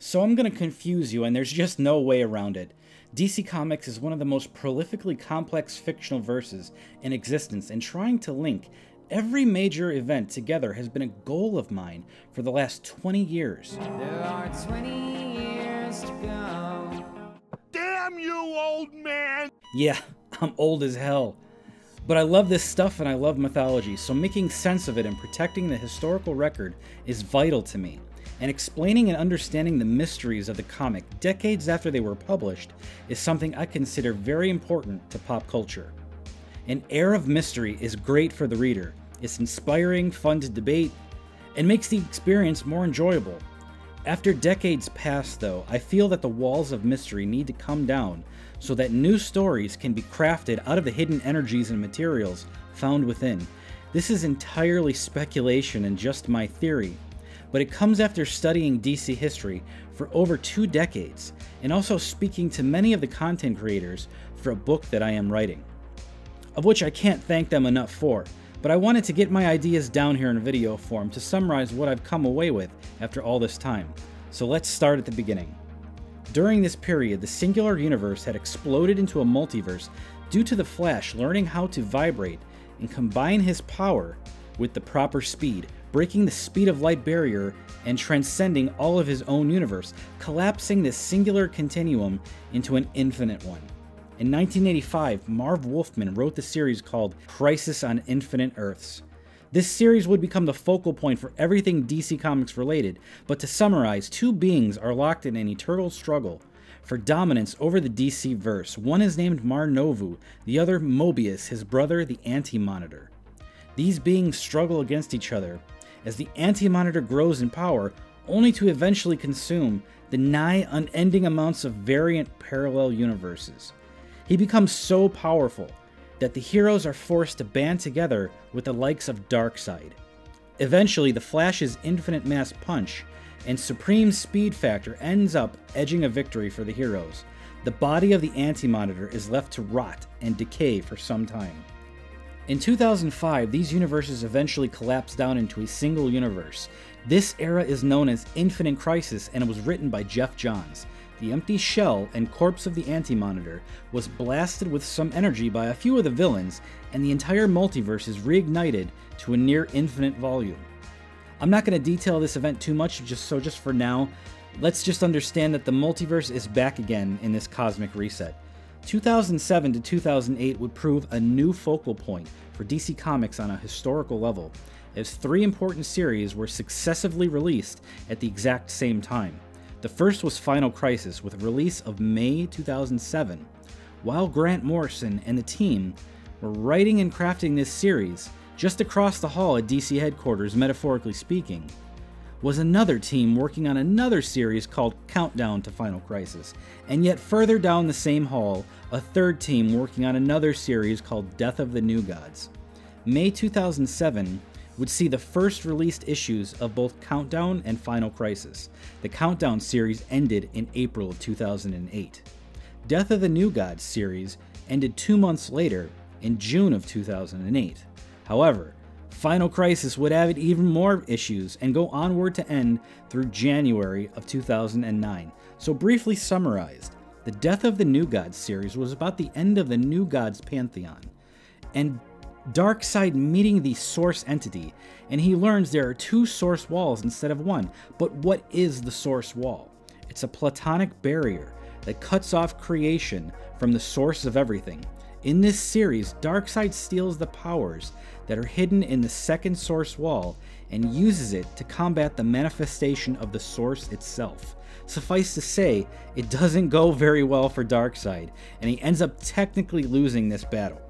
So I'm going to confuse you, and there's just no way around it. DC Comics is one of the most prolifically complex fictional verses in existence, and trying to link every major event together has been a goal of mine for the last 20 years. There are 20 years to go. Damn you, old man! Yeah, I'm old as hell. But I love this stuff and I love mythology, so making sense of it and protecting the historical record is vital to me. And explaining and understanding the mysteries of the comic decades after they were published is something I consider very important to pop culture. An air of mystery is great for the reader. It's inspiring, fun to debate, and makes the experience more enjoyable. After decades pass, though, I feel that the walls of mystery need to come down so that new stories can be crafted out of the hidden energies and materials found within. This is entirely speculation and just my theory, but it comes after studying DC history for over 2 decades, and also speaking to many of the content creators for a book that I am writing, of which I can't thank them enough for, but I wanted to get my ideas down here in video form to summarize what I've come away with after all this time. So let's start at the beginning. During this period, the singular universe had exploded into a multiverse due to the Flash learning how to vibrate and combine his power with the proper speed, breaking the speed of light barrier and transcending all of his own universe, collapsing this singular continuum into an infinite one. In 1985, Marv Wolfman wrote the series called Crisis on Infinite Earths. This series would become the focal point for everything DC Comics related, but to summarize, 2 beings are locked in an eternal struggle for dominance over the DC verse. One is named Mar-Novu, the other Mobius, his brother, the Anti-Monitor. These beings struggle against each other as the Anti-Monitor grows in power, only to eventually consume the nigh unending amounts of variant parallel universes. He becomes so powerful that the heroes are forced to band together with the likes of Darkseid. Eventually, the Flash's infinite mass punch and supreme speed factor ends up edging a victory for the heroes. The body of the Anti-Monitor is left to rot and decay for some time. In 2005, these universes eventually collapse down into a single universe. This era is known as Infinite Crisis, and it was written by Jeff Johns. The empty shell and corpse of the Anti-Monitor was blasted with some energy by a few of the villains, and the entire multiverse is reignited to a near infinite volume. I'm not going to detail this event too much, just for now, let's just understand that the multiverse is back again in this cosmic reset. 2007 to 2008 would prove a new focal point for DC Comics on a historical level, as 3 important series were successively released at the exact same time. The first was Final Crisis, with a release of May 2007. While Grant Morrison and the team were writing and crafting this series, just across the hall at DC headquarters, metaphorically speaking, was another team working on another series called Countdown to Final Crisis, and yet further down the same hall, a third team working on another series called Death of the New Gods. May 2007 would see the first released issues of both Countdown and Final Crisis. The Countdown series ended in April of 2008. Death of the New Gods series ended 2 months later, in June of 2008. However, Final Crisis would have even more issues and go onward to end through January of 2009. So briefly summarized, the Death of the New Gods series was about the end of the New Gods pantheon, and Darkseid meeting the source entity, and he learns there are 2 source walls instead of 1. But what is the source wall? It's a platonic barrier that cuts off creation from the source of everything. In this series, Darkseid steals the powers that are hidden in the second source wall and uses it to combat the manifestation of the source itself. Suffice to say, it doesn't go very well for Darkseid, and he ends up technically losing this battle.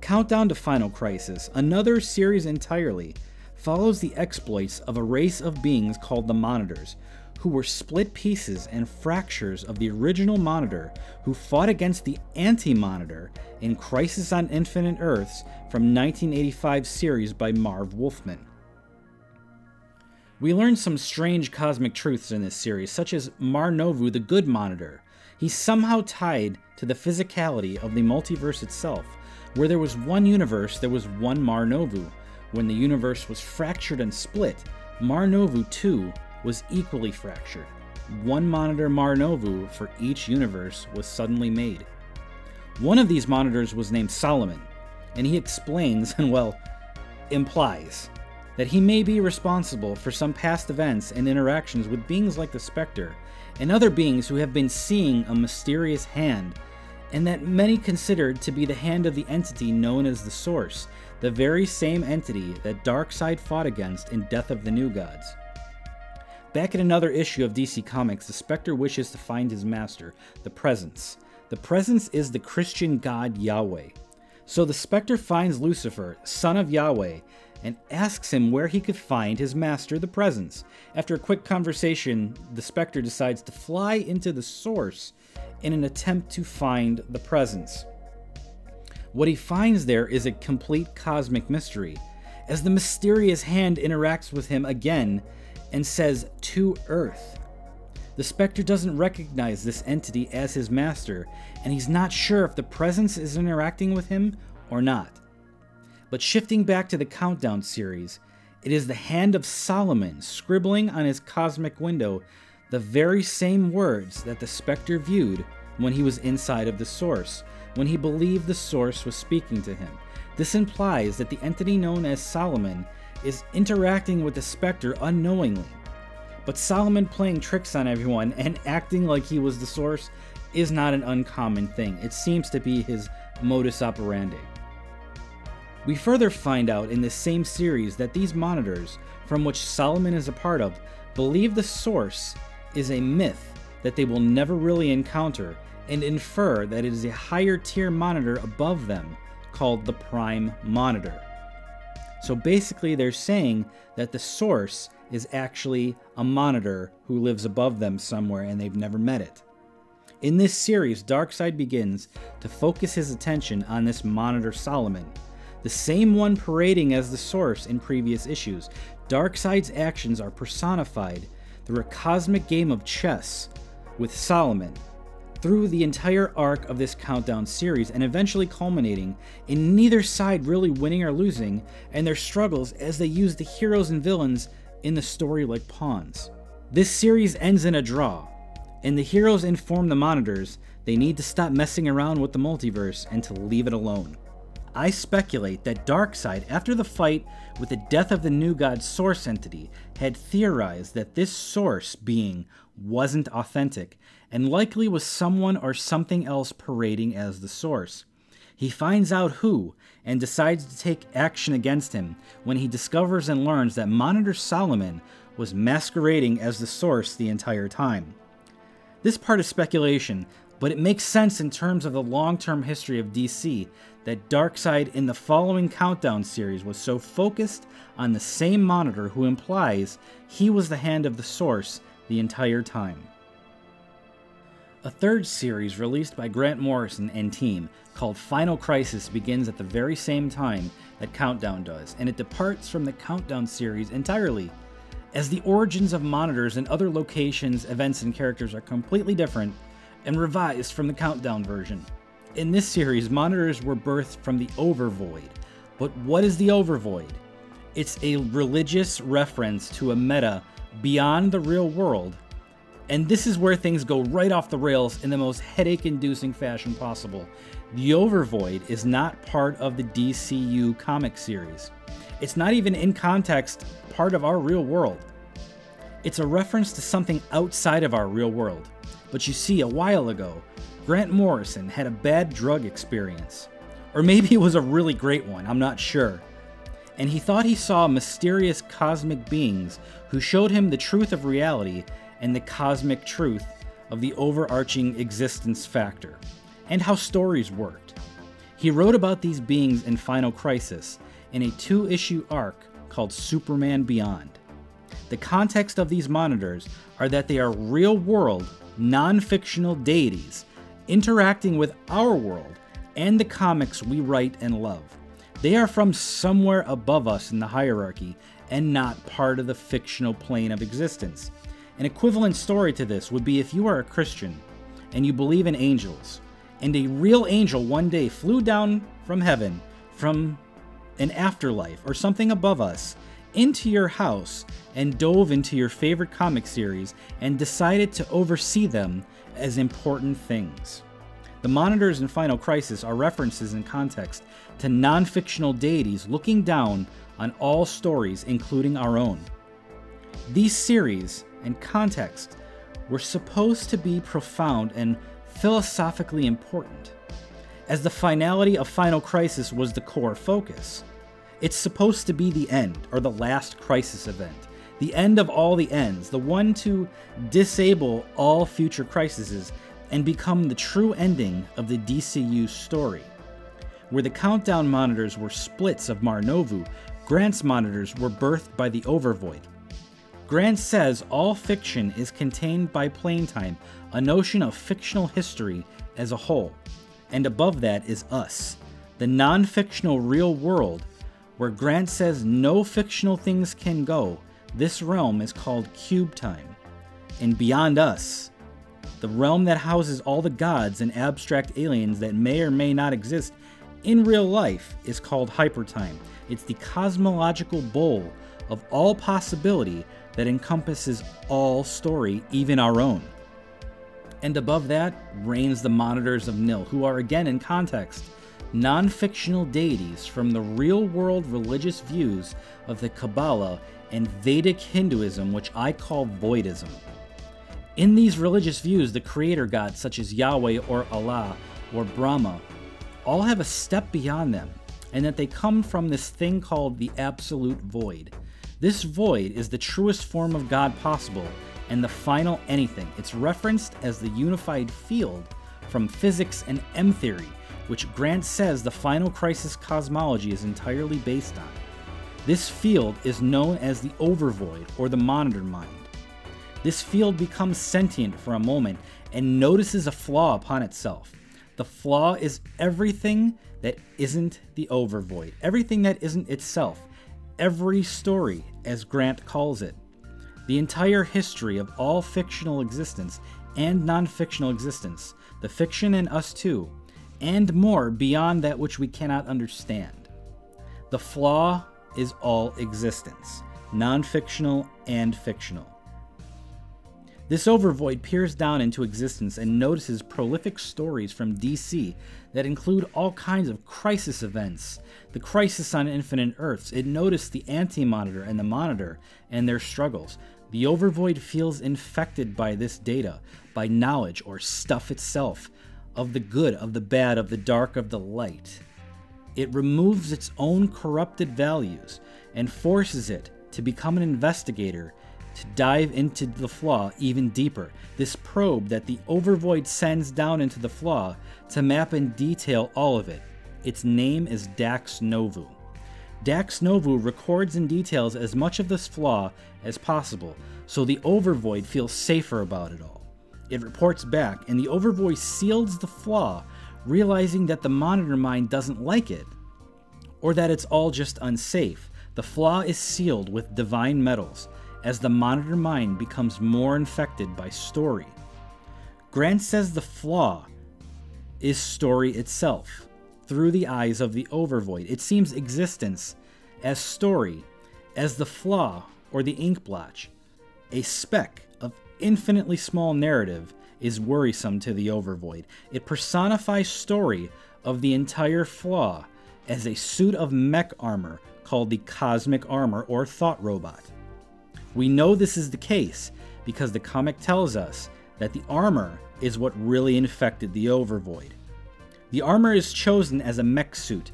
Countdown to Final Crisis, another series entirely, follows the exploits of a race of beings called the Monitors, who were split pieces and fractures of the original Monitor, who fought against the Anti-Monitor in Crisis on Infinite Earths from 1985 series by Marv Wolfman. We learn some strange cosmic truths in this series, such as Mar-Novu, the good Monitor. He's somehow tied to the physicality of the multiverse itself. Where there was one universe, there was one Mar-Novu. When the universe was fractured and split, Mar-Novu too was equally fractured. one monitor Mar Novu for each universe was suddenly made. One of these monitors was named Solomon, and he explains, and well, implies, that he may be responsible for some past events and interactions with beings like the Spectre and other beings who have been seeing a mysterious hand, and that many considered to be the hand of the entity known as the Source, the very same entity that Darkseid fought against in Death of the New Gods. Back in another issue of DC Comics, the Spectre wishes to find his master, the Presence. The Presence is the Christian god Yahweh. So the Spectre finds Lucifer, son of Yahweh, and asks him where he could find his master, the Presence. After a quick conversation, the Spectre decides to fly into the Source in an attempt to find the Presence. What he finds there is a complete cosmic mystery, as the mysterious hand interacts with him again and says, "To Earth." The Spectre doesn't recognize this entity as his master, and he's not sure if the Presence is interacting with him or not. But shifting back to the Countdown series, it is the hand of Solomon scribbling on his cosmic window the very same words that the Spectre viewed when he was inside of the Source, when he believed the Source was speaking to him. This implies that the entity known as Solomon is interacting with the Spectre unknowingly. But Solomon playing tricks on everyone and acting like he was the Source is not an uncommon thing. It seems to be his modus operandi. We further find out in this same series that these monitors, from which Solomon is a part of, believe the Source is a myth that they will never really encounter, and infer that it is a higher tier monitor above them called the Prime Monitor. So basically they're saying that the Source is actually a monitor who lives above them somewhere and they've never met it. In this series, Darkseid begins to focus his attention on this monitor Solomon, the same one parading as the Source in previous issues. Darkseid's actions are personified through a cosmic game of chess with Solomon through the entire arc of this Countdown series, and eventually culminating in neither side really winning or losing, and their struggles as they use the heroes and villains in the story like pawns. This series ends in a draw, and the heroes inform the monitors they need to stop messing around with the multiverse and to leave it alone. I speculate that Darkseid, after the fight with the Death of the New God Source entity, had theorized that this Source being wasn't authentic, and likely was someone or something else parading as the Source. He finds out who, and decides to take action against him when he discovers and learns that Monitor Solomon was masquerading as the Source the entire time. This part is speculation, but it makes sense in terms of the long-term history of DC that Darkseid in the following Countdown series was so focused on the same monitor who implies he was the hand of the Source the entire time. A third series released by Grant Morrison and team called Final Crisis begins at the very same time that Countdown does, and it departs from the Countdown series entirely, as the origins of monitors and other locations, events, and characters are completely different and revised from the Countdown version. In this series, monitors were birthed from the Overvoid. But what is the Overvoid? It's a religious reference to a meta beyond the real world, and this is where things go right off the rails in the most headache-inducing fashion possible. The Overvoid is not part of the DCU comic series. It's not even in context part of our real world. It's a reference to something outside of our real world. But you see, a while ago, Grant Morrison had a bad drug experience. Or maybe it was a really great one, I'm not sure. And he thought he saw mysterious cosmic beings who showed him the truth of reality and the cosmic truth of the overarching existence factor, and how stories worked. He wrote about these beings in Final Crisis in a 2-issue arc called Superman Beyond. The context of these monitors are that they are real-world, non-fictional deities interacting with our world and the comics we write and love. They are from somewhere above us in the hierarchy and not part of the fictional plane of existence. An equivalent story to this would be if you are a Christian and you believe in angels, and a real angel one day flew down from heaven, from an afterlife or something above us, into your house and dove into your favorite comic series and decided to oversee them as important things. The monitors in Final Crisis are references in context to non-fictional deities looking down on all stories, including our own. These series and context were supposed to be profound and philosophically important, as the finality of Final Crisis was the core focus. It's supposed to be the end, or the last crisis event, the end of all the ends, the one to disable all future crises and become the true ending of the DCU story. Where the countdown monitors were splits of Mar-Novu, Grant's monitors were birthed by the Overvoid. Grant says all fiction is contained by Planetime, a notion of fictional history as a whole. And above that is us, the non-fictional real world, where Grant says no fictional things can go. This realm is called Cube Time. And beyond us, the realm that houses all the gods and abstract aliens that may or may not exist in real life, is called Hypertime. It's the cosmological bowl of all possibility that encompasses all story, even our own. And above that reigns the monitors of Nil, who are again in context, non-fictional deities from the real-world religious views of the Kabbalah and Vedic Hinduism, which I call Voidism. In these religious views, the creator gods such as Yahweh or Allah or Brahma all have a step beyond them, and that they come from this thing called the absolute void. This void is the truest form of God possible, and the final anything. It's referenced as the unified field from physics and M-theory, which Grant says the Final Crisis cosmology is entirely based on. This field is known as the Overvoid, or the Monitor Mind. This field becomes sentient for a moment and notices a flaw upon itself. The flaw is everything that isn't the Overvoid, everything that isn't itself, every story, as Grant calls it. The entire history of all fictional existence and non-fictional existence, the fiction and us too, and more beyond that which we cannot understand. The flaw is all existence, non-fictional and fictional. This Overvoid peers down into existence and notices prolific stories from DC that include all kinds of crisis events. The Crisis on Infinite Earths, it noticed the Anti-Monitor and the Monitor and their struggles. The Overvoid feels infected by this data, by knowledge or stuff itself, of the good, of the bad, of the dark, of the light. It removes its own corrupted values and forces it to become an investigator, to dive into the flaw even deeper. This probe that the Overvoid sends down into the flaw to map in detail all of it. Its name is Dax Novu. Dax Novu records and details as much of this flaw as possible, so the Overvoid feels safer about it all. It reports back, and the Overvoid seals the flaw, realizing that the Monitor Mind doesn't like it, or that it's all just unsafe. The flaw is sealed with divine metals, as the Monitor Mind becomes more infected by story. Grant says the flaw is story itself, through the eyes of the Overvoid. It seems existence as story, as the flaw or the ink blotch, a speck of infinitely small narrative, is worrisome to the Overvoid. It personifies story of the entire flaw as a suit of mech armor called the Cosmic Armor or Thought Robot. We know this is the case because the comic tells us that the armor is what really infected the Overvoid. The armor is chosen as a mech suit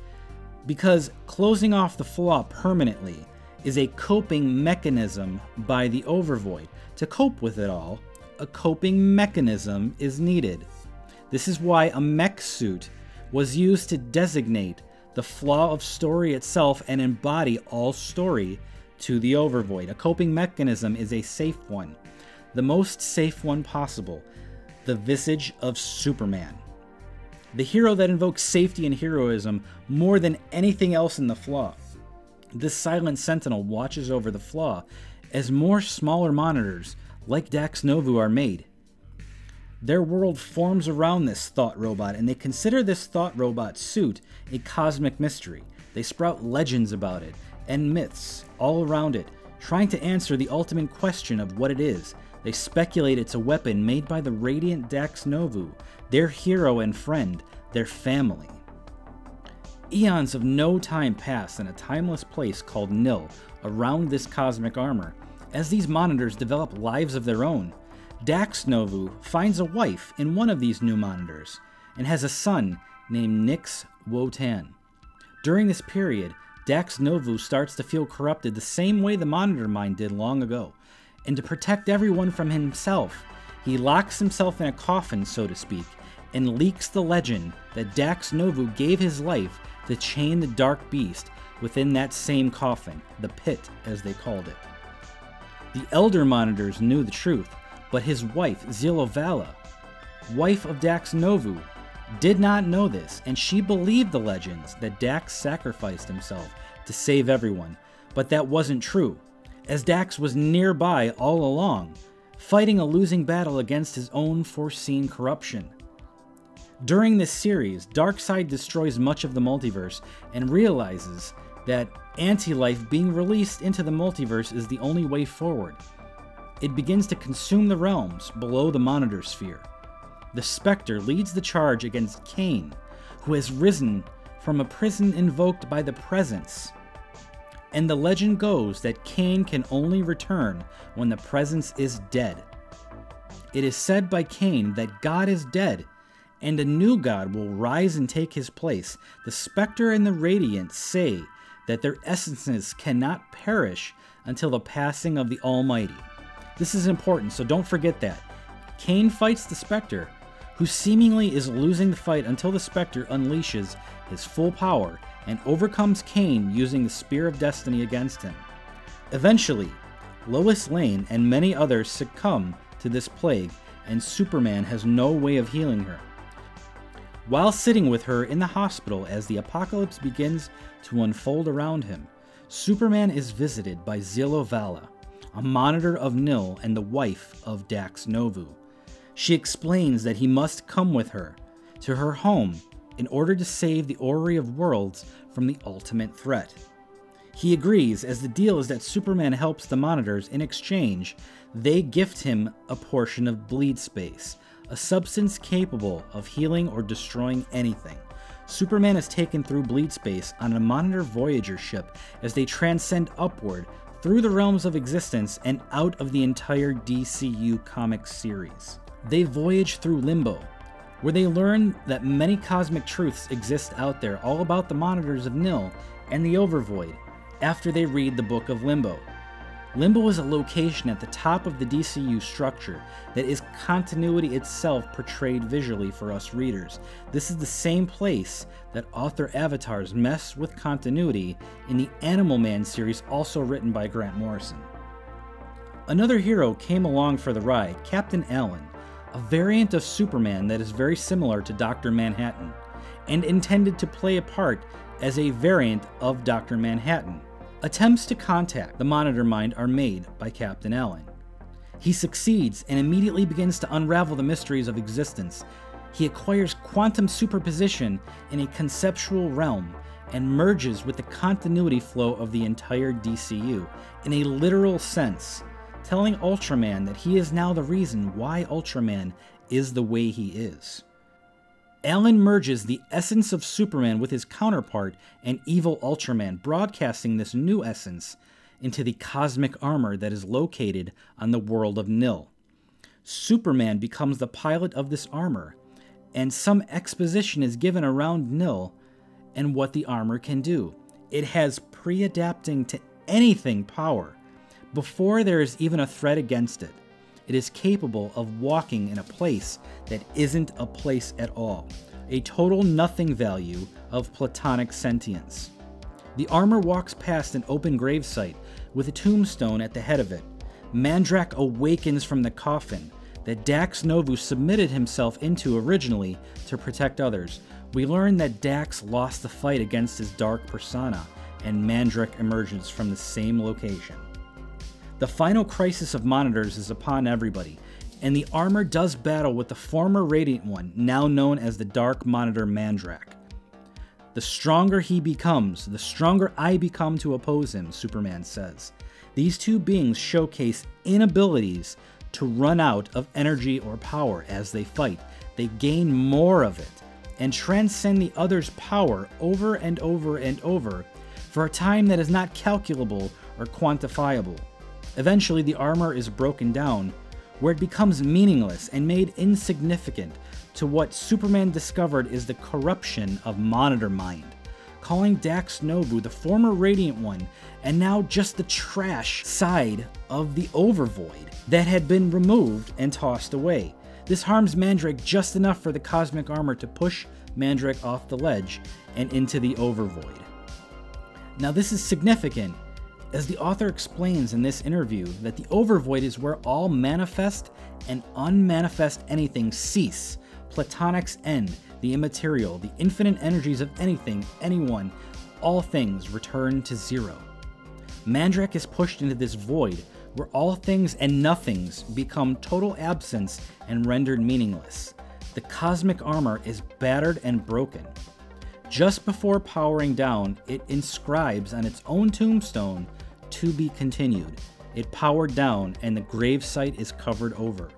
because closing off the flaw permanently is a coping mechanism by the Overvoid. To cope with it all, a coping mechanism is needed. This is why a mech suit was used to designate the flaw of story itself and embody all story to the Overvoid. A coping mechanism is a safe one, the most safe one possible, the visage of Superman. The hero that invokes safety and heroism more than anything else in the flaw. This silent sentinel watches over the flaw as more smaller monitors like Dax Novu are made. Their world forms around this thought robot, and they consider this thought robot suit a cosmic mystery. They sprout legends about it, and myths all around it, trying to answer the ultimate question of what it is. They speculate it's a weapon made by the radiant Dax Novu, their hero and friend, their family. Eons of no time pass in a timeless place called Nil around this cosmic armor. As these monitors develop lives of their own, Dax Novu finds a wife in one of these new monitors and has a son named Nix Wotan. During this period, Dax Novu starts to feel corrupted the same way the monitor mind did long ago, and to protect everyone from himself, he locks himself in a coffin, so to speak, and leaks the legend that Dax Novu gave his life to chain the dark beast within that same coffin, the pit as they called it. The elder monitors knew the truth, but his wife, Zilovala, wife of Dax Novu, did not know this, and she believed the legends that Dax sacrificed himself to save everyone, but that wasn't true, as Dax was nearby all along, fighting a losing battle against his own foreseen corruption. During this series, Darkseid destroys much of the multiverse and realizes that anti-life being released into the multiverse is the only way forward. It begins to consume the realms below the Monitor Sphere. The Spectre leads the charge against Cain, who has risen from a prison invoked by the Presence. And the legend goes that Cain can only return when the Presence is dead. It is said by Cain that God is dead, and a new God will rise and take his place. The Spectre and the Radiant say that their essences cannot perish until the passing of the Almighty. This is important, so don't forget that. Cain fights the Spectre, who seemingly is losing the fight until the Spectre unleashes his full power and overcomes Cain using the Spear of Destiny against him. Eventually, Lois Lane and many others succumb to this plague, and Superman has no way of healing her. While sitting with her in the hospital as the apocalypse begins to unfold around him, Superman is visited by Zilovala, a monitor of Nil and the wife of Dax Novu. She explains that he must come with her to her home in order to save the Orrery of Worlds from the ultimate threat. He agrees, as the deal is that Superman helps the monitors. In exchange, they gift him a portion of bleed space, a substance capable of healing or destroying anything. Superman is taken through bleed space on a Monitor Voyager ship as they transcend upward through the realms of existence and out of the entire DCU comic series. They voyage through Limbo, where they learn that many cosmic truths exist out there all about the monitors of Nil and the Overvoid after they read the Book of Limbo. Limbo is a location at the top of the DCU structure that is continuity itself portrayed visually for us readers. This is the same place that author avatars mess with continuity in the Animal Man series, also written by Grant Morrison. Another hero came along for the ride, Captain Allen, a variant of Superman that is very similar to Dr. Manhattan, and intended to play a part as a variant of Dr. Manhattan. Attempts to contact the Monitor Mind are made by Captain Allen. He succeeds and immediately begins to unravel the mysteries of existence. He acquires quantum superposition in a conceptual realm and merges with the continuity flow of the entire DCU in a literal sense, telling Ultraman that he is now the reason why Ultraman is the way he is. Allen merges the essence of Superman with his counterpart and evil Ultraman, broadcasting this new essence into the cosmic armor that is located on the world of Nil. Superman becomes the pilot of this armor, and some exposition is given around Nil and what the armor can do. It has pre-adapting to anything power before there is even a threat against it. It is capable of walking in a place that isn't a place at all, a total nothing value of platonic sentience. The armor walks past an open gravesite with a tombstone at the head of it. Mandrak awakens from the coffin that Dax Novu submitted himself into originally to protect others. We learn that Dax lost the fight against his dark persona, and Mandrak emerges from the same location. The final crisis of monitors is upon everybody, and the armor does battle with the former Radiant One, now known as the Dark Monitor Mandrak. The stronger he becomes, the stronger I become to oppose him, Superman says. These two beings showcase inabilities to run out of energy or power as they fight. They gain more of it and transcend the other's power over and over and over for a time that is not calculable or quantifiable. Eventually, the armor is broken down, where it becomes meaningless and made insignificant to what Superman discovered is the corruption of Monitor Mind, calling Dax Nobu the former Radiant One and now just the trash side of the Overvoid that had been removed and tossed away. This harms Mandrake just enough for the cosmic armor to push Mandrake off the ledge and into the Overvoid. Now this is significant, as the author explains in this interview that the Overvoid is where all manifest and unmanifest anything cease. Platonic's end, the immaterial, the infinite energies of anything, anyone, all things return to zero. Mandrake is pushed into this void where all things and nothings become total absence and rendered meaningless. The cosmic armor is battered and broken. Just before powering down, it inscribes on its own tombstone, "To be continued." It powered down and the gravesite is covered over.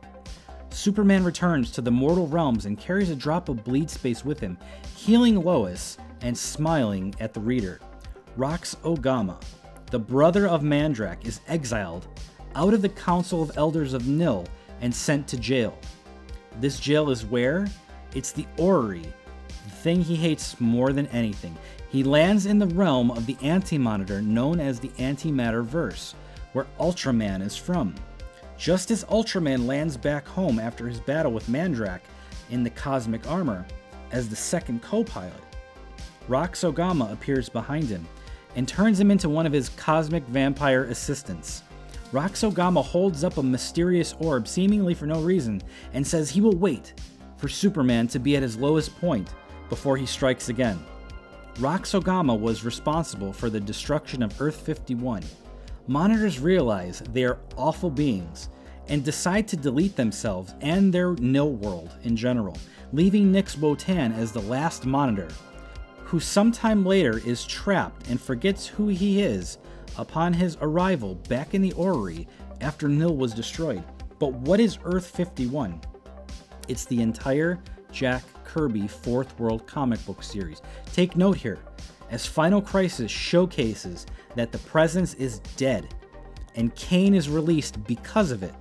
Superman returns to the mortal realms and carries a drop of bleed space with him, healing Lois and smiling at the reader. Rox Ogama, the brother of Mandrake, is exiled out of the Council of Elders of Nil and sent to jail. This jail is where? It's the Orrery, the thing he hates more than anything. He lands in the realm of the Anti-Monitor known as the Antimatter-verse, where Ultraman is from. Just as Ultraman lands back home after his battle with Mandrake in the cosmic armor as the second co-pilot, Rox Ogama appears behind him and turns him into one of his cosmic vampire assistants. Rox Ogama holds up a mysterious orb seemingly for no reason and says he will wait for Superman to be at his lowest point before he strikes again. Rox Ogama was responsible for the destruction of Earth 51. Monitors realize they are awful beings and decide to delete themselves and their Nil world in general, leaving Nix Wotan as the last Monitor, who sometime later is trapped and forgets who he is upon his arrival back in the Orrery after Nil was destroyed. But what is Earth 51? It's the entire Jack Kirby Fourth World comic book series. Take note here, as Final Crisis showcases that the Presence is dead, and Kane is released because of it.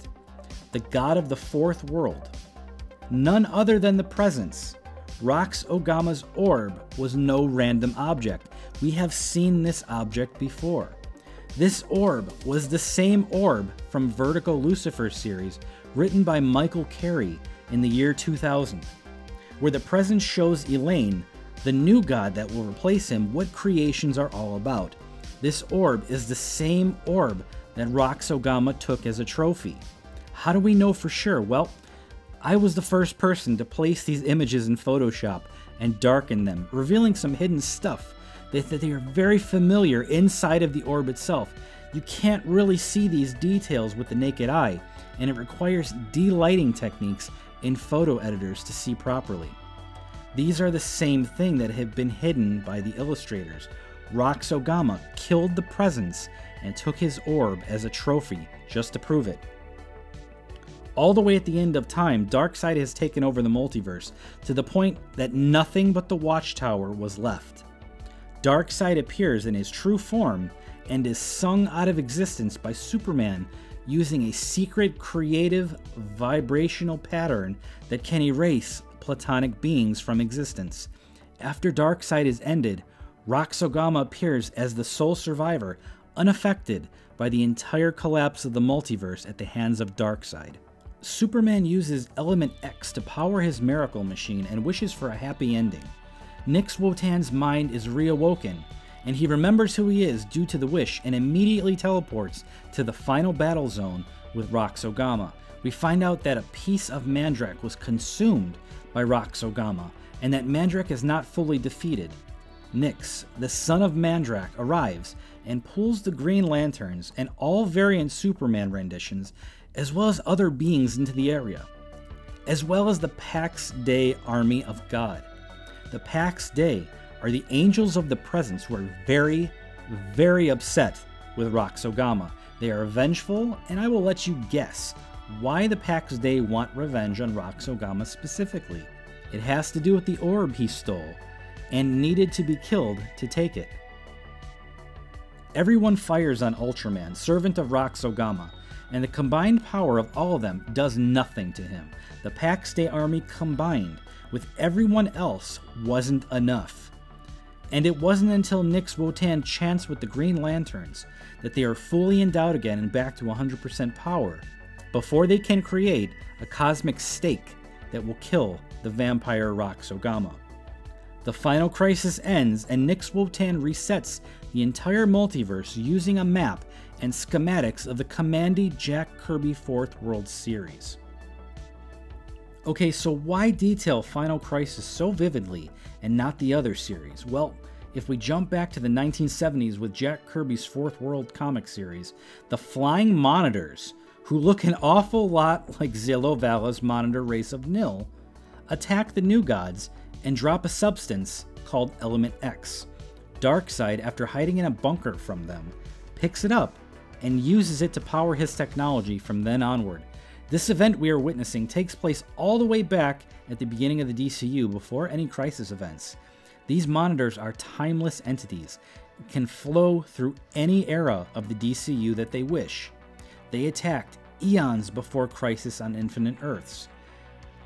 The god of the Fourth World, none other than the Presence. Rox Ogama's orb was no random object. We have seen this object before. This orb was the same orb from Vertigo Lucifer series written by Michael Carey in the year 2000, where the Presence shows Elaine, the new god that will replace him, what creations are all about. This orb is the same orb that Rox Ogama took as a trophy. How do we know for sure? Well, I was the first person to place these images in Photoshop and darken them, revealing some hidden stuff that they are very familiar inside of the orb itself. You can't really see these details with the naked eye, and it requires de-lighting techniques in photo editors to see properly. These are the same thing that have been hidden by the illustrators. Rox Ogama killed the Presence and took his orb as a trophy just to prove it. All the way at the end of time, Darkseid has taken over the multiverse to the point that nothing but the Watchtower was left. Darkseid appears in his true form and is sung out of existence by Superman using a secret creative vibrational pattern that can erase platonic beings from existence. After Darkseid is ended, Rox Ogama appears as the sole survivor, unaffected by the entire collapse of the multiverse at the hands of Darkseid. Superman uses Element X to power his miracle machine and wishes for a happy ending. Nix Wotan's mind is reawoken, and he remembers who he is due to the wish and immediately teleports to the final battle zone with Rox Ogama. We find out that a piece of Mandrake was consumed by Rox Ogama, and that Mandrake is not fully defeated. Nix, the son of Mandrake, arrives and pulls the Green Lanterns and all variant Superman renditions, as well as other beings into the area, as well as the Pax Day Army of God. The Pax Day are the Angels of the Presence, who are very, very upset with Roxogama. They are vengeful, and I will let you guess why the Pax Dei want revenge on Roxogama specifically. It has to do with the orb he stole and needed to be killed to take it. Everyone fires on Ultraman, servant of Roxogama, and the combined power of all of them does nothing to him. The Pax Dei army combined with everyone else wasn't enough. And it wasn't until Nix Wotan chants with the Green Lanterns that they are fully endowed again and back to 100% power, before they can create a cosmic stake that will kill the vampire Roxogama. The final crisis ends and Nix Wotan resets the entire multiverse using a map and schematics of the Commandy Jack Kirby 4th World series. Okay, so why detail Final Crisis so vividly and not the other series? Well, if we jump back to the 1970s with Jack Kirby's 4th World comic series, the Flying Monitors, who look an awful lot like Zilovala's monitor race of Nil, attack the New Gods and drop a substance called Element X. Darkseid, after hiding in a bunker from them, picks it up and uses it to power his technology from then onward. This event we are witnessing takes place all the way back at the beginning of the DCU before any crisis events. These monitors are timeless entities, can flow through any era of the DCU that they wish. They attacked eons before Crisis on Infinite Earths.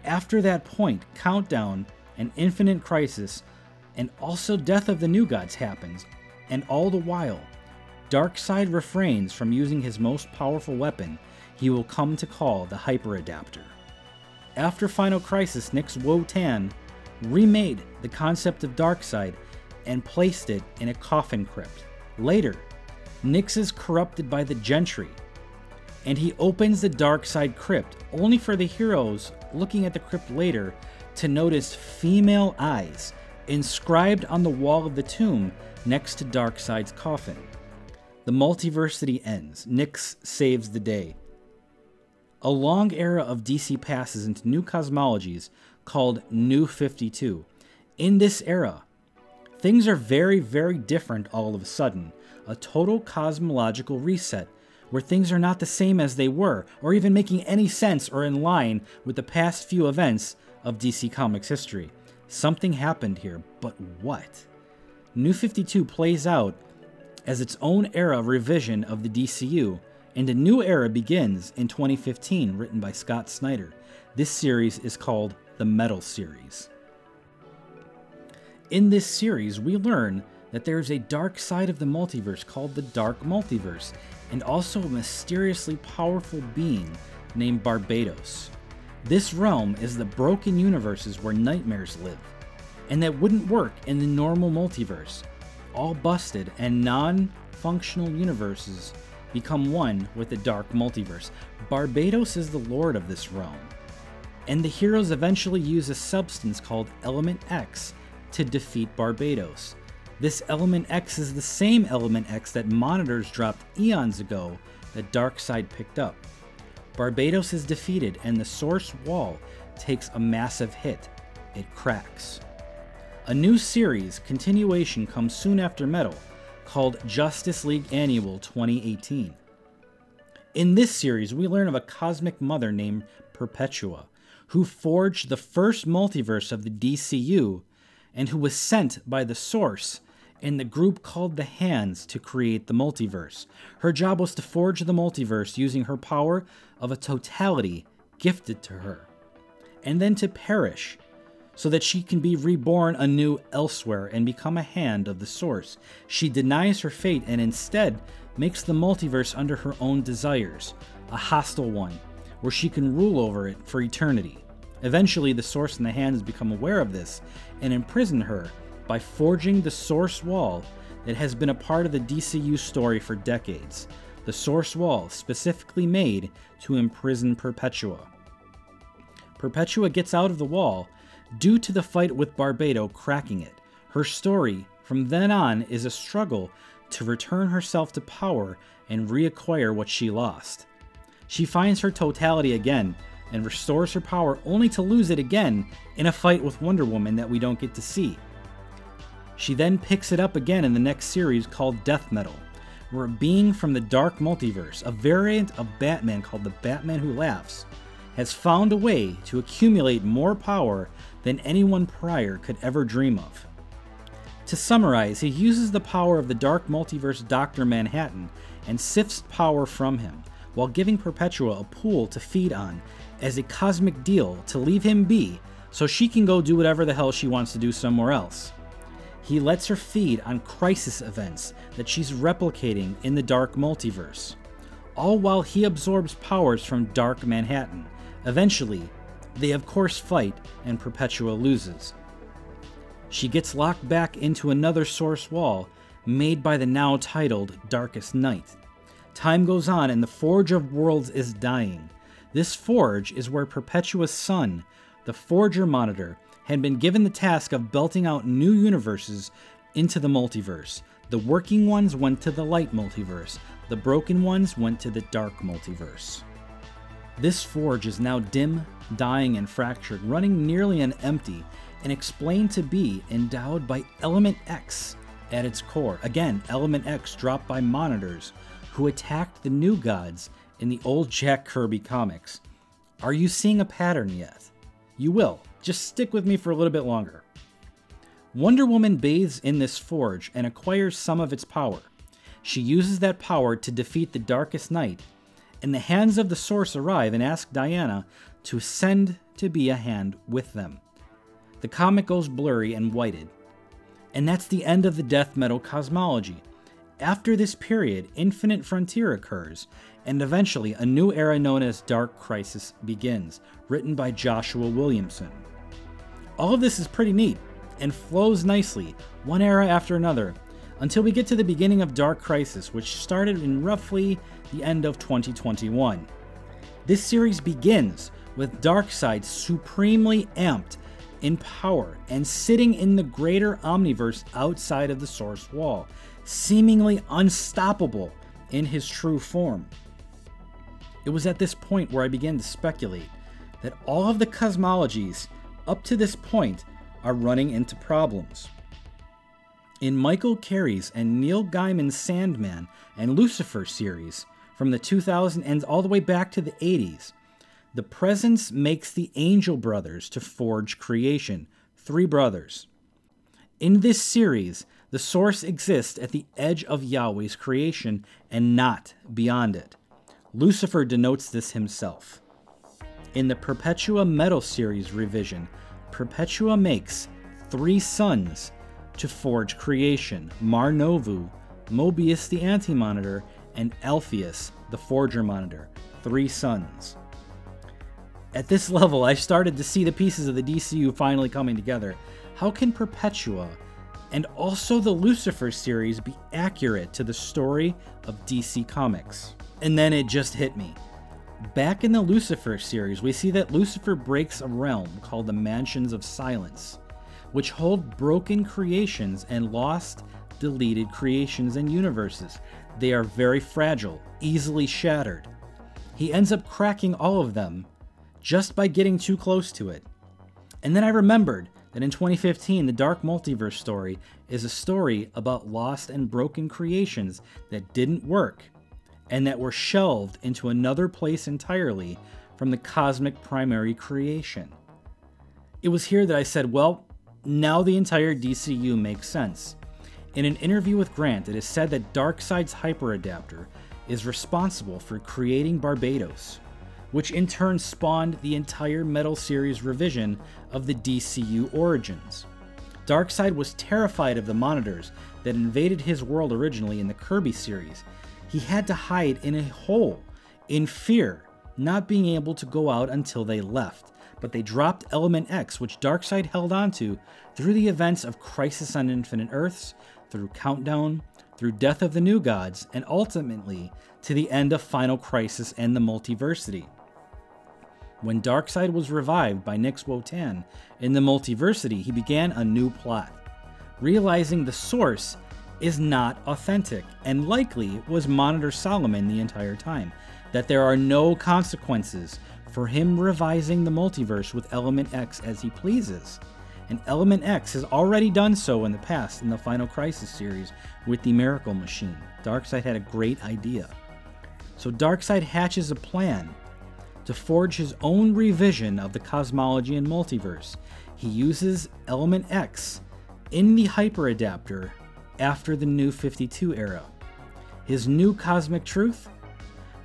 After that point, Countdown and Infinite Crisis and also Death of the New Gods happens, and all the while, Darkseid refrains from using his most powerful weapon he will come to call the Hyper Adapter. After Final Crisis, Nix Wotan remade the concept of Darkseid and placed it in a coffin crypt. Later, Nix is corrupted by the Gentry, and he opens the Darkseid crypt, only for the heroes looking at the crypt later to notice female eyes inscribed on the wall of the tomb next to Darkseid's coffin. The multiversity ends. Nix saves the day. A long era of DC passes into new cosmologies called New 52. In this era, things are very, very different all of a sudden. A total cosmological reset, where things are not the same as they were, or even making any sense or in line with the past few events of DC Comics history. Something happened here, but what? New 52 plays out as its own era revision of the DCU, and a new era begins in 2015, written by Scott Snyder. This series is called the Metal Series. In this series, we learn that there is a dark side of the multiverse called the Dark Multiverse, and also a mysteriously powerful being named Barbados. This realm is the broken universes where nightmares live, and that wouldn't work in the normal multiverse. All busted and non-functional universes become one with the Dark Multiverse. Barbados is the lord of this realm, and the heroes eventually use a substance called Element X to defeat Barbados. This Element X is the same Element X that Monitors dropped eons ago that Darkseid picked up. Barbados is defeated and the Source Wall takes a massive hit. It cracks. A new series continuation comes soon after Metal, called Justice League Annual 2018. In this series, we learn of a cosmic mother named Perpetua, who forged the first multiverse of the DCU, and who was sent by the Source and the group called the Hands to create the multiverse. Her job was to forge the multiverse using her power of a totality gifted to her, and then to perish, so that she can be reborn anew elsewhere and become a hand of the Source. She denies her fate and instead makes the multiverse under her own desires, a hostile one, where she can rule over it for eternity. Eventually, the Source and the Hands become aware of this and imprison her by forging the Source Wall that has been a part of the DCU story for decades. The Source Wall, specifically made to imprison Perpetua. Perpetua gets out of the wall due to the fight with Barbados cracking it. Her story from then on is a struggle to return herself to power and reacquire what she lost. She finds her totality again and restores her power only to lose it again in a fight with Wonder Woman that we don't get to see. She then picks it up again in the next series called Death Metal, where a being from the Dark Multiverse, a variant of Batman called the Batman Who Laughs, has found a way to accumulate more power than anyone prior could ever dream of. To summarize, he uses the power of the Dark Multiverse Dr. Manhattan and sifts power from him, while giving Perpetua a pool to feed on as a cosmic deal to leave him be so she can go do whatever the hell she wants to do somewhere else. He lets her feed on crisis events that she's replicating in the Dark Multiverse, all while he absorbs powers from Dark Manhattan. Eventually, they of course fight and Perpetua loses. She gets locked back into another source wall made by the now titled Darkest Night. Time goes on and the Forge of Worlds is dying. This forge is where Perpetua's son, the Forger Monitor, had been given the task of belting out new universes into the multiverse. The working ones went to the light multiverse. The broken ones went to the dark multiverse. This forge is now dim, dying, and fractured, running nearly on empty, and explained to be endowed by Element X at its core. Again, Element X dropped by monitors who attacked the new gods in the old Jack Kirby comics. Are you seeing a pattern yet? You will. Just stick with me for a little bit longer. Wonder Woman bathes in this forge and acquires some of its power. She uses that power to defeat the Darkest Night, and the hands of the Source arrive and ask Diana to send to be a hand with them. The comic goes blurry and whited. And that's the end of the death metal cosmology. After this period, Infinite Frontier occurs, and eventually a new era known as Dark Crisis begins, written by Joshua Williamson. All of this is pretty neat, and flows nicely, one era after another, until we get to the beginning of Dark Crisis, which started in roughly the end of 2021. This series begins with Darkseid supremely amped in power and sitting in the greater omniverse outside of the source wall, seemingly unstoppable in his true form. It was at this point where I began to speculate that all of the cosmologies up to this point are running into problems. In Michael Carey's and Neil Gaiman's Sandman and Lucifer series from the 2000s and all the way back to the 80s, the Presence makes the Angel Brothers to forge creation, 3 brothers. In this series, the Source exists at the edge of Yahweh's creation and not beyond it. Lucifer denotes this himself. In the Perpetua Metal series revision, Perpetua makes 3 sons to forge creation: Mar-Novu, Mobius the Anti-Monitor, and Alpheus the Forger Monitor. 3 sons. At this level, I started to see the pieces of the DCU finally coming together. How can Perpetua and also the Lucifer series be accurate to the story of DC Comics? And then it just hit me. Back in the Lucifer series, we see that Lucifer breaks a realm called the Mansions of Silence, which hold broken creations and lost, deleted creations and universes. They are very fragile, easily shattered. He ends up cracking all of them just by getting too close to it. And then I remembered that in 2015, the Dark Multiverse story is a story about lost and broken creations that didn't work and that were shelved into another place entirely from the cosmic primary creation. It was here that I said, well, now the entire DCU makes sense. In an interview with Grant, it is said that Darkseid's hyperadapter is responsible for creating Barbados, which in turn spawned the entire Metal series revision of the DCU origins. Darkseid was terrified of the monitors that invaded his world originally in the Kirby series. He had to hide in a hole in fear, not being able to go out until they left. But they dropped Element X, which Darkseid held onto through the events of Crisis on Infinite Earths, through Countdown, through Death of the New Gods, and ultimately to the end of Final Crisis and the Multiversity. When Darkseid was revived by Nyx Wotan in the Multiversity, he began a new plot, realizing the Source is not authentic and likely was Monitor Solomon the entire time, that there are no consequences for him revising the multiverse with Element X as he pleases. and Element X has already done so in the past in the Final Crisis series with the Miracle Machine. Darkseid had a great idea. So Darkseid hatches a plan to forge his own revision of the cosmology and multiverse. He uses Element X in the hyperadapter after the New 52 era. His new cosmic truth?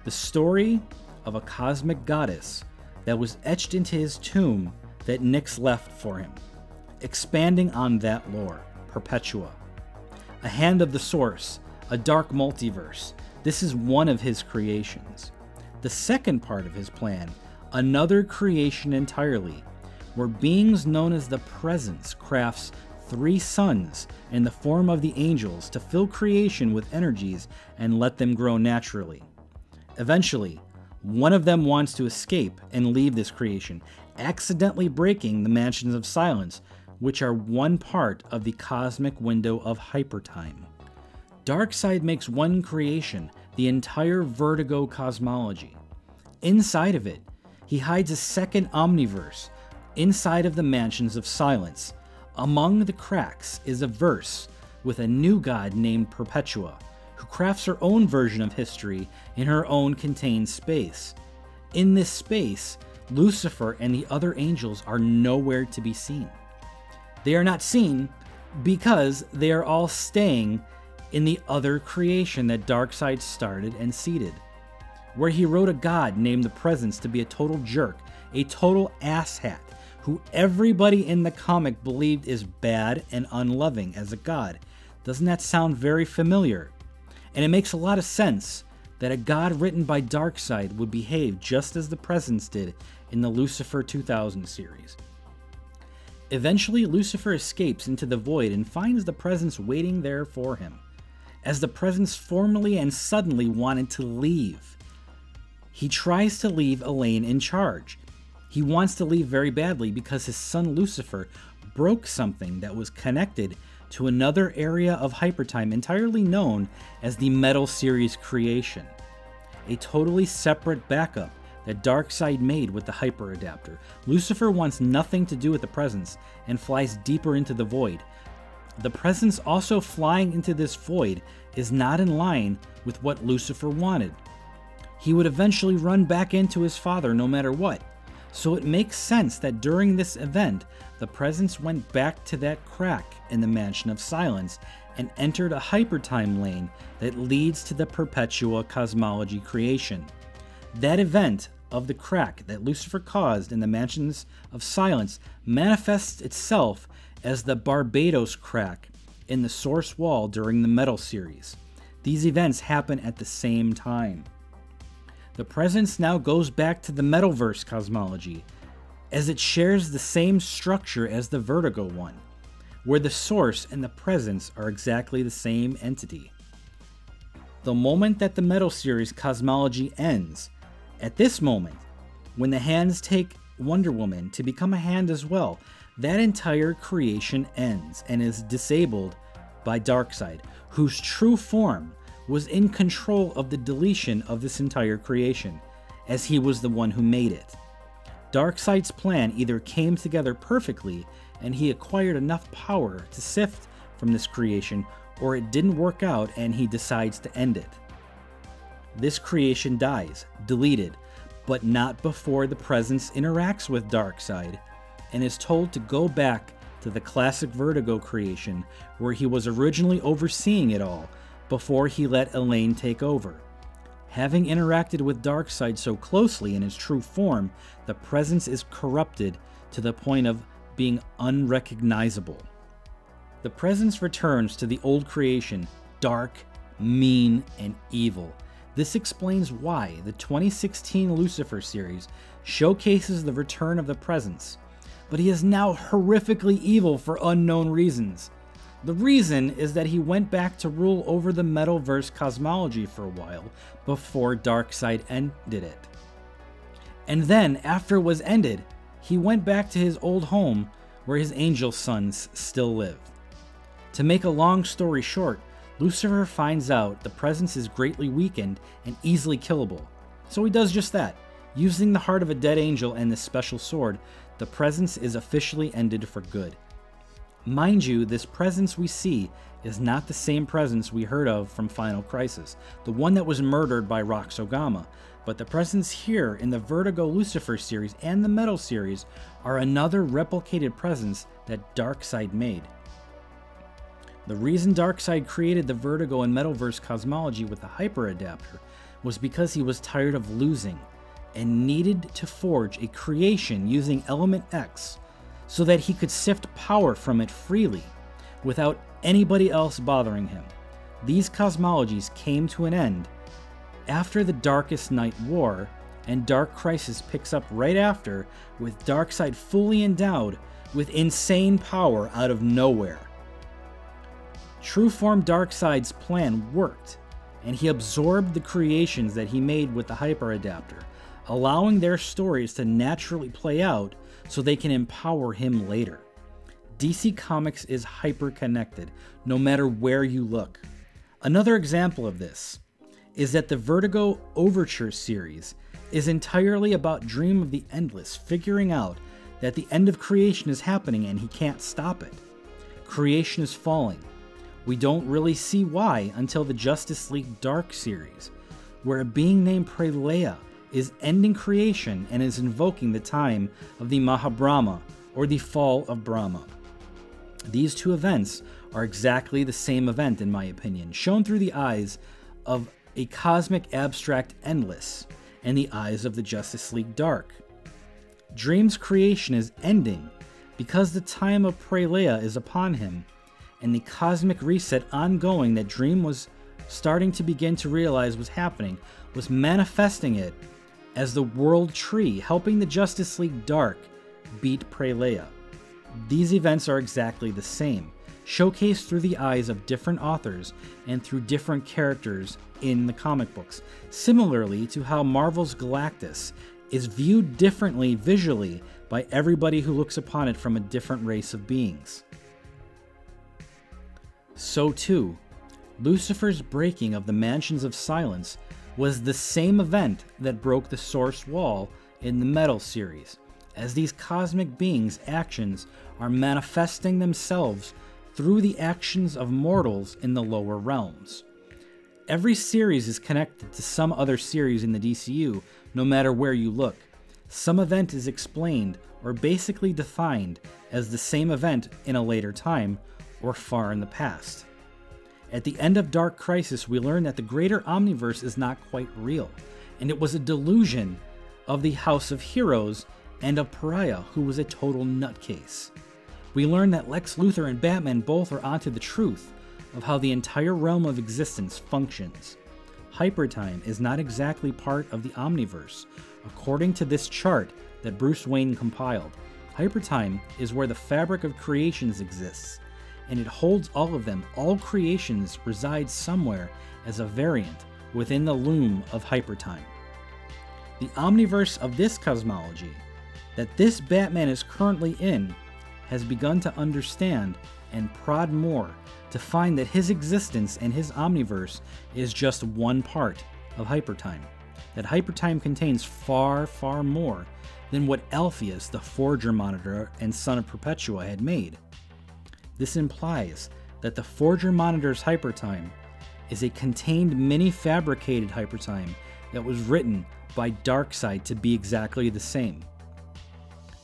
The story of a cosmic goddess that was etched into his tomb that Nyx left for him, expanding on that lore. Perpetua. A hand of the source, a dark multiverse. This is one of his creations. The second part of his plan, another creation entirely, where beings known as the Presence crafts 3 sons in the form of the angels to fill creation with energies and let them grow naturally. Eventually, one of them wants to escape and leave this creation, accidentally breaking the Mansions of Silence, which are one part of the cosmic window of hypertime. Darkseid makes one creation, the entire Vertigo cosmology. Inside of it, he hides a second omniverse, inside of the Mansions of Silence. Among the cracks is a verse with a new god named Perpetua, who crafts her own version of history in her own contained space. In this space, Lucifer and the other angels are nowhere to be seen. They are not seen because they are all staying in the other creation that Darkseid started and seeded, where he wrote a god named the Presence to be a total jerk, a total asshat, who everybody in the comic believed is bad and unloving as a god. Doesn't that sound very familiar? And it makes a lot of sense that a god written by Darkseid would behave just as the Presence did in the Lucifer 2000 series. Eventually, Lucifer escapes into the void and finds the Presence waiting there for him, as the Presence formally and suddenly wanted to leave. He tries to leave Elaine in charge. He wants to leave very badly because his son Lucifer broke something that was connected to another area of hypertime entirely known as the Metal Series creation, a totally separate backup that Darkseid made with the hyperadapter. Lucifer wants nothing to do with the Presence and flies deeper into the void. The Presence also flying into this void is not in line with what Lucifer wanted. He would eventually run back into his father no matter what. So it makes sense that during this event, the Presence went back to that crack in the Mansion of Silence and entered a hypertime lane that leads to the Perpetua cosmology creation. That event of the crack that Lucifer caused in the Mansions of Silence manifests itself as the Barbados crack in the source wall during the Metal series. These events happen at the same time. The Presence now goes back to the Metalverse cosmology, as it shares the same structure as the Vertigo one, where the Source and the Presence are exactly the same entity. The moment that the Metal series cosmology ends, at this moment, when the hands take Wonder Woman to become a hand as well, that entire creation ends and is disabled by Darkseid, whose true form was in control of the deletion of this entire creation, as he was the one who made it. Darkseid's plan either came together perfectly and he acquired enough power to sift from this creation, or it didn't work out and he decides to end it. This creation dies, deleted, but not before the Presence interacts with Darkseid and is told to go back to the classic Vertigo creation where he was originally overseeing it all before he let Elaine take over. Having interacted with Darkseid so closely in his true form, the Presence is corrupted to the point of being unrecognizable. The Presence returns to the old creation, dark, mean, and evil. This explains why the 2016 Lucifer series showcases the return of the Presence, but he is now horrifically evil for unknown reasons. The reason is that he went back to rule over the Metalverse cosmology for a while before Darkseid ended it. And then, after it was ended, he went back to his old home where his angel sons still live. To make a long story short, Lucifer finds out the Presence is greatly weakened and easily killable. So he does just that. Using the heart of a dead angel and this special sword, the Presence is officially ended for good. Mind you, this presence we see is not the same presence we heard of from Final Crisis, the one that was murdered by Roxogama, but the presence here in the Vertigo Lucifer series and the Metal series are another replicated presence that Darkseid made. The reason Darkseid created the Vertigo and Metalverse cosmology with the Hyper Adapter was because he was tired of losing and needed to forge a creation using Element X so that he could sift power from it freely without anybody else bothering him. These cosmologies came to an end after the Darkest Night War, and Dark Crisis picks up right after with Darkseid fully endowed with insane power out of nowhere. True-form Darkseid's plan worked, and he absorbed the creations that he made with the Hyper Adapter, allowing their stories to naturally play out so they can empower him later. DC Comics is hyper-connected, no matter where you look. Another example of this is that the Vertigo Overture series is entirely about Dream of the Endless figuring out that the end of creation is happening and he can't stop it. Creation is falling. We don't really see why until the Justice League Dark series, where a being named Prelaya is ending creation and is invoking the time of the Mahabrahma, or the fall of Brahma. These two events are exactly the same event, in my opinion, shown through the eyes of a cosmic abstract endless and the eyes of the Justice League Dark. Dream's creation is ending because the time of Prelaya is upon him, and the cosmic reset ongoing that Dream was starting to begin to realize was happening was manifesting it as the World Tree, helping the Justice League Dark beat Prelaya. These events are exactly the same, showcased through the eyes of different authors and through different characters in the comic books, similarly to how Marvel's Galactus is viewed differently visually by everybody who looks upon it from a different race of beings. So too, Lucifer's breaking of the Mansions of Silence was the same event that broke the Source Wall in the Metal series, as these cosmic beings' actions are manifesting themselves through the actions of mortals in the lower realms. Every series is connected to some other series in the DCU, no matter where you look. Some event is explained or basically defined as the same event in a later time or far in the past. At the end of Dark Crisis, we learn that the greater omniverse is not quite real, and it was a delusion of the House of Heroes and of Pariah, who was a total nutcase. We learn that Lex Luthor and Batman both are onto the truth of how the entire realm of existence functions. Hypertime is not exactly part of the Omniverse, according to this chart that Bruce Wayne compiled. Hypertime is where the fabric of creations exists, and it holds all of them. All creations reside somewhere as a variant within the loom of Hypertime. The Omniverse of this cosmology, that this Batman is currently in, has begun to understand and prod more to find that his existence and his Omniverse is just one part of Hypertime. That Hypertime contains far, far more than what Alpheus, the Forger Monitor and son of Perpetua, had made. This implies that the Forger Monitor's Hypertime is a contained mini-fabricated Hypertime that was written by Darkseid to be exactly the same.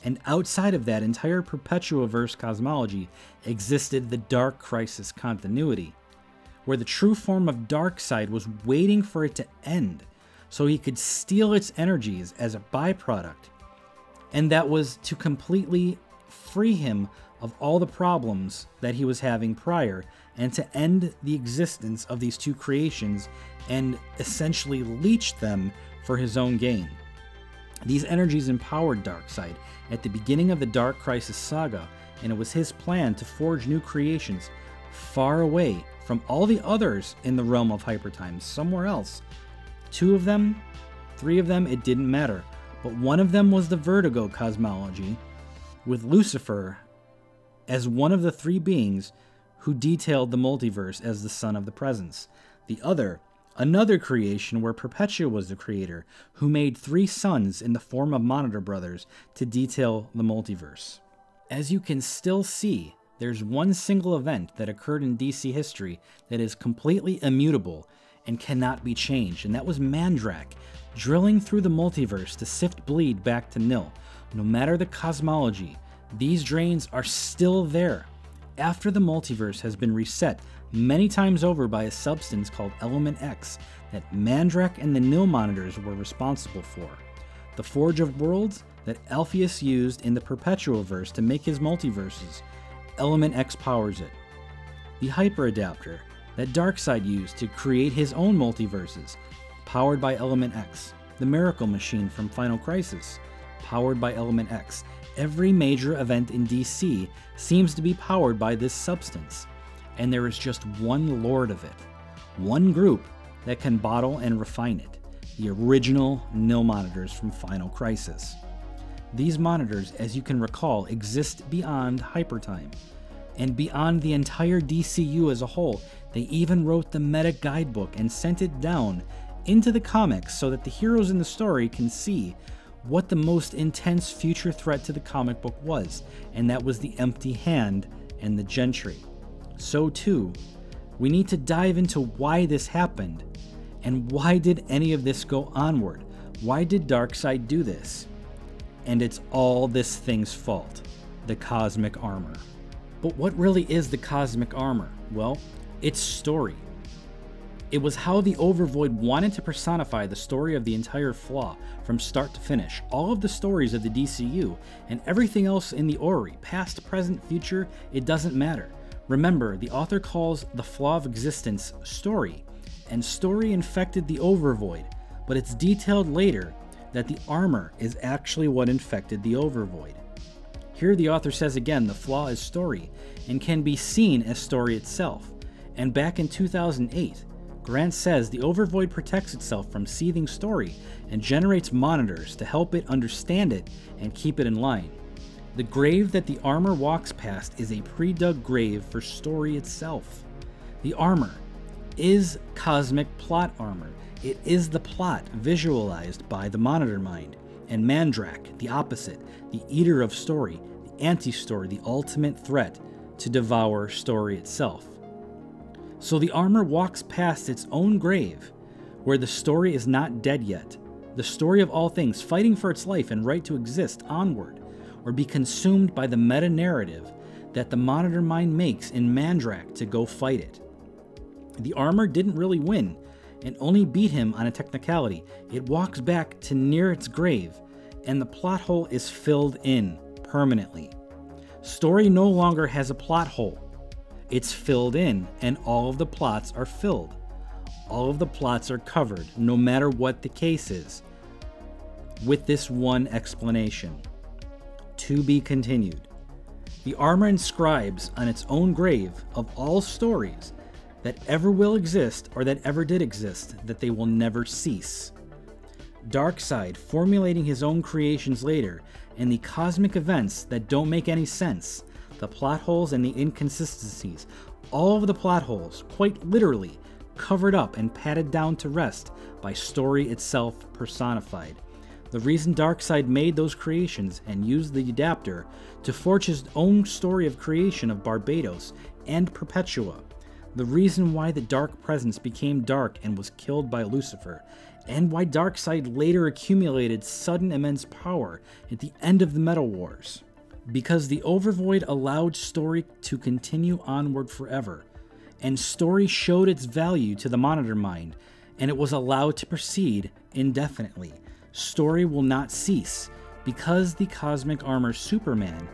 And outside of that entire Perpetua-verse cosmology existed the Dark Crisis continuity, where the true form of Darkseid was waiting for it to end so he could steal its energies as a byproduct, and that was to completely free him of all the problems that he was having prior, and to end the existence of these two creations and essentially leech them for his own gain. These energies empowered Darkseid at the beginning of the Dark Crisis saga, and it was his plan to forge new creations far away from all the others in the realm of Hypertime, somewhere else. 2 of them, 3 of them, it didn't matter, but one of them was the Vertigo cosmology, with Lucifer as one of the 3 beings who detailed the multiverse as the son of the presence. The other, another creation where Perpetua was the creator, who made 3 sons in the form of Monitor brothers to detail the multiverse. As you can still see, There's one single event that occurred in DC history that is completely immutable and cannot be changed, and that was Mandrak drilling through the multiverse to sift bleed back to nil. No matter the cosmology, these drains are still there after the multiverse has been reset many times over by a substance called Element X that Mandrak and the Nil monitors were responsible for. The Forge of Worlds that Alpheus used in the Perpetual Verse to make his multiverses, Element X powers it. The Hyper Adapter that Darkseid used to create his own multiverses, powered by Element X. The Miracle Machine from Final Crisis, powered by Element X. Every major event in DC seems to be powered by this substance, and there is just one lord of it, one group that can bottle and refine it, the original Nil monitors from Final Crisis. These monitors, as you can recall, exist beyond Hypertime, and beyond the entire DCU as a whole. They even wrote the meta guidebook and sent it down into the comics so that the heroes in the story can see what the most intense future threat to the comic book was, and that was the Empty Hand and the Gentry. So too, we need to dive into why this happened, and why did any of this go onward? Why did Darkseid do this? And it's all this thing's fault, the cosmic armor. But what really is the cosmic armor? Well, it's story. It was how the Overvoid wanted to personify the story of the entire Flaw from start to finish. All of the stories of the DCU and everything else in the Orrery, past, present, future, it doesn't matter. Remember, the author calls the Flaw of Existence story, and story infected the Overvoid, but it's detailed later that the armor is actually what infected the Overvoid. Here the author says again, the Flaw is story, and can be seen as story itself. And back in 2008, Grant says the Overvoid protects itself from seething story and generates monitors to help it understand it and keep it in line. The grave that the armor walks past is a pre-dug grave for story itself. The armor is cosmic plot armor. It is the plot visualized by the Monitor Mind, and Mandrak, the opposite, the eater of story, the anti-story, the ultimate threat to devour story itself. So the armor walks past its own grave, where the story is not dead yet, the story of all things fighting for its life and right to exist onward, or be consumed by the meta-narrative that the Monitor Mind makes in Mandrak to go fight it. The armor didn't really win, and only beat him on a technicality. It walks back to near its grave, and the plot hole is filled in permanently. Story no longer has a plot hole. It's filled in, and all of the plots are filled. All of the plots are covered, no matter what the case is, with this one explanation. To be continued. The armor inscribes on its own grave of all stories that ever will exist or that ever did exist, that they will never cease. Darkseid formulating his own creations later, and the cosmic events that don't make any sense, the plot holes and the inconsistencies, all of the plot holes, quite literally, covered up and patted down to rest by story itself personified. The reason Darkseid made those creations and used the adapter to forge his own story of creation of Barbados and Perpetua. The reason why the Dark Presence became dark and was killed by Lucifer, and why Darkseid later accumulated sudden immense power at the end of the Metal Wars. Because the Overvoid allowed story to continue onward forever, and story showed its value to the Monitor Mind, and it was allowed to proceed indefinitely. Story will not cease, because the cosmic armor Superman,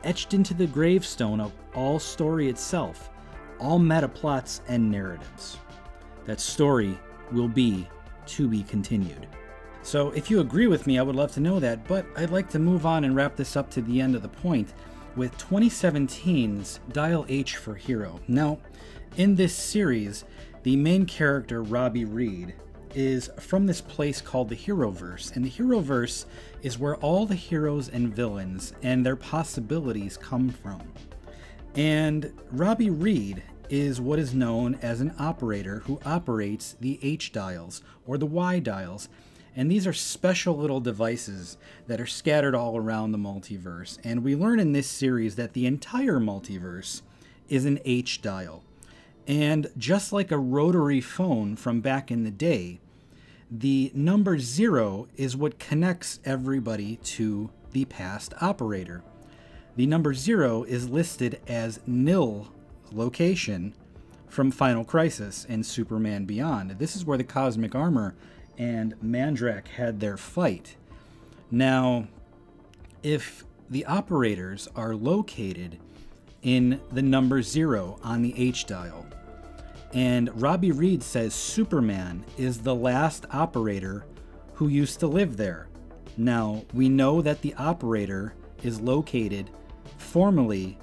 etched into the gravestone of all story itself, all meta plots and narratives. That story will be to be continued. So if you agree with me, I would love to know that, but I'd like to move on and wrap this up to the end of the point with 2017's Dial H for Hero. Now, in this series, the main character, Robbie Reed, is from this place called the Heroverse, and the Heroverse is where all the heroes and villains and their possibilities come from. And Robbie Reed is what is known as an operator who operates the H dials or the Y dials, And these are special little devices that are scattered all around the multiverse. And we learn in this series that the entire multiverse is an H-dial. And just like a rotary phone from back in the day, the number 0 is what connects everybody to the past operator. The number 0 is listed as nil location from Final Crisis and Superman Beyond. This is where the Cosmic Armor and Mandrak had their fight. Now, if the operators are located in the number 0 on the H-dial, and Robbie Reed says Superman is the last operator who used to live there. Now, we know that the operator is located formally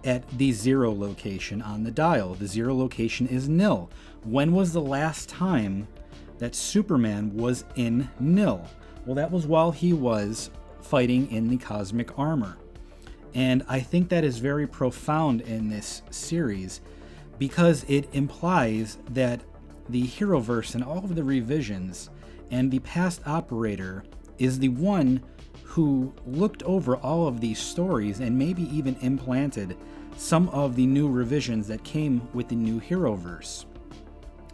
at the 0 location on the dial. The 0 location is nil. When was the last time that Superman was in nil? Well, that was while he was fighting in the Cosmic Armor. And I think that is very profound in this series because it implies that the Heroverse and all of the revisions and the past operator is the one who looked over all of these stories and maybe even implanted some of the new revisions that came with the new Heroverse.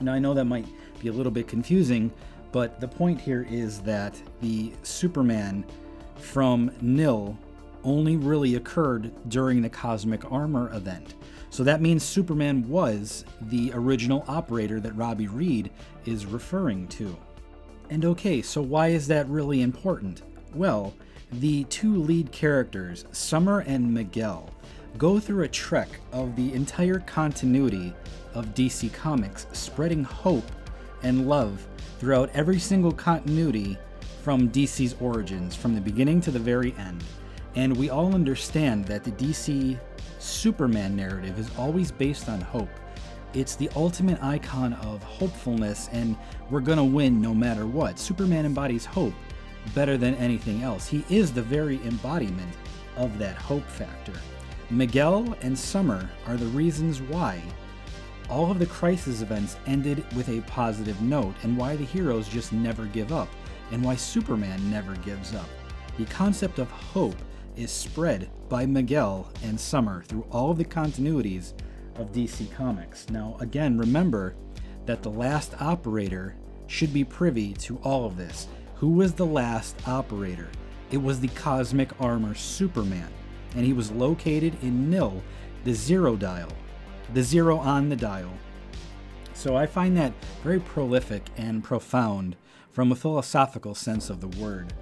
Now, I know that might be a little bit confusing, but the point here is that the Superman from nil only really occurred during the Cosmic Armor event. So that means Superman was the original operator that Robbie Reed is referring to. And okay, so why is that really important? Well, the two lead characters, Summer and Miguel, go through a trek of the entire continuity of DC Comics, spreading hope and love throughout every single continuity from DC's origins, from the beginning to the very end. And we all understand that the DC Superman narrative is always based on hope. It's the ultimate icon of hopefulness, and we're gonna win no matter what. Superman embodies hope better than anything else. He is the very embodiment of that hope factor. Miguel and Summer are the reasons why all of the Crisis events ended with a positive note, and why the heroes just never give up, and why Superman never gives up. The concept of hope is spread by Miguel and Summer through all of the continuities of DC Comics. Now, again, remember that the last operator should be privy to all of this. Who was the last operator? It was the Cosmic Armor Superman, and he was located in nil, the 0 dial, the 0 on the dial. So I find that very prolific and profound from a philosophical sense of the word,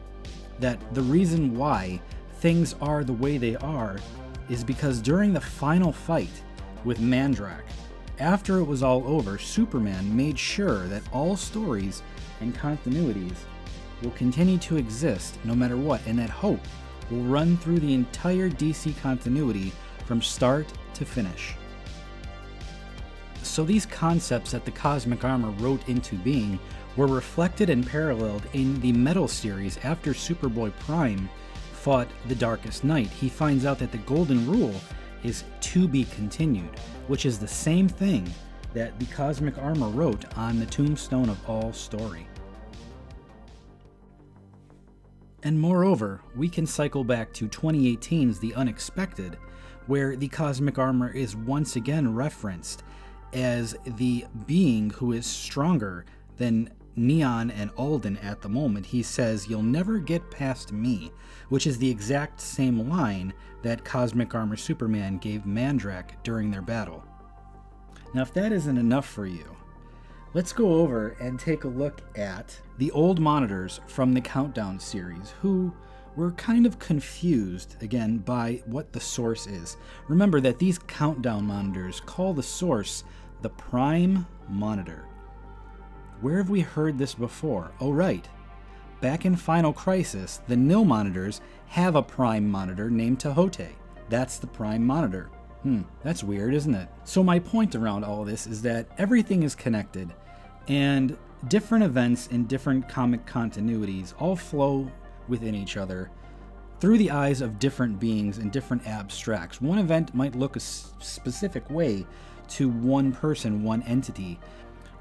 that the reason why things are the way they are is because during the final fight with Mandrak, after it was all over, Superman made sure that all stories and continuities will continue to exist no matter what, and that hope will run through the entire DC continuity from start to finish. So these concepts that the Cosmic Armor wrote into being were reflected and paralleled in the Metal series after Superboy Prime fought the Darkest Night. He finds out that the Golden Rule is to be continued, which is the same thing that the Cosmic Armor wrote on the Tombstone of All Story. And moreover, we can cycle back to 2018's The Unexpected, where the Cosmic Armor is once again referenced as the being who is stronger than Neon and Alden at the moment. He says, "You'll never get past me," which is the exact same line that Cosmic Armor Superman gave Mandrak during their battle. Now, if that isn't enough for you, let's go over and take a look at the old monitors from the Countdown series, who were kind of confused, again, by what the source is. Remember that these Countdown monitors call the source the Prime Monitor. Where have we heard this before? Oh, right. Back in Final Crisis, the nil monitors have a Prime Monitor named Tahote. That's the Prime Monitor. That's weird, isn't it? So my point around all this is that everything is connected, and different events in different comic continuities all flow within each other through the eyes of different beings and different abstracts. One event might look a specific way to one person, one entity,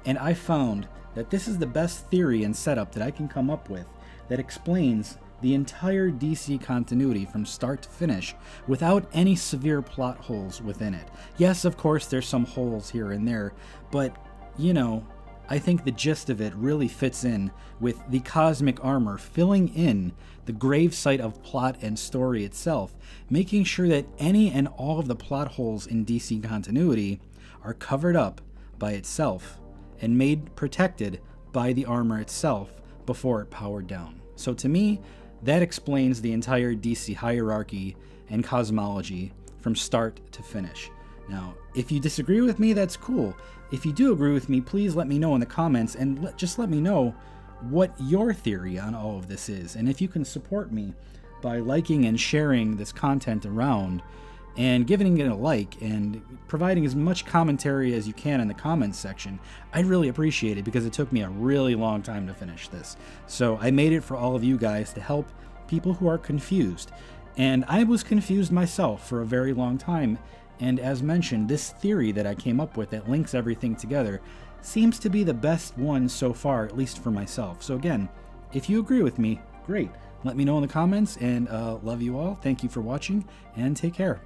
and I found that this is the best theory and setup that I can come up with that explains the entire DC continuity from start to finish without any severe plot holes within it. Yes, of course, there's some holes here and there, but, you know, I think the gist of it really fits in with the cosmic armor filling in the gravesite of plot and story itself, making sure that any and all of the plot holes in DC continuity are covered up by itself and made protected by the armor itself before it powered down. So to me, that explains the entire DC hierarchy and cosmology from start to finish. Now, if you disagree with me, that's cool. If you do agree with me, please let me know in the comments, and just let me know what your theory on all of this is. And if you can support me by liking and sharing this content around, and giving it a like, and providing as much commentary as you can in the comments section, I'd really appreciate it, because it took me a really long time to finish this. So I made it for all of you guys to help people who are confused. And I was confused myself for a very long time, and as mentioned, this theory that I came up with that links everything together seems to be the best one so far, at least for myself. So again, if you agree with me, great. Let me know in the comments, and love you all. Thank you for watching, and take care.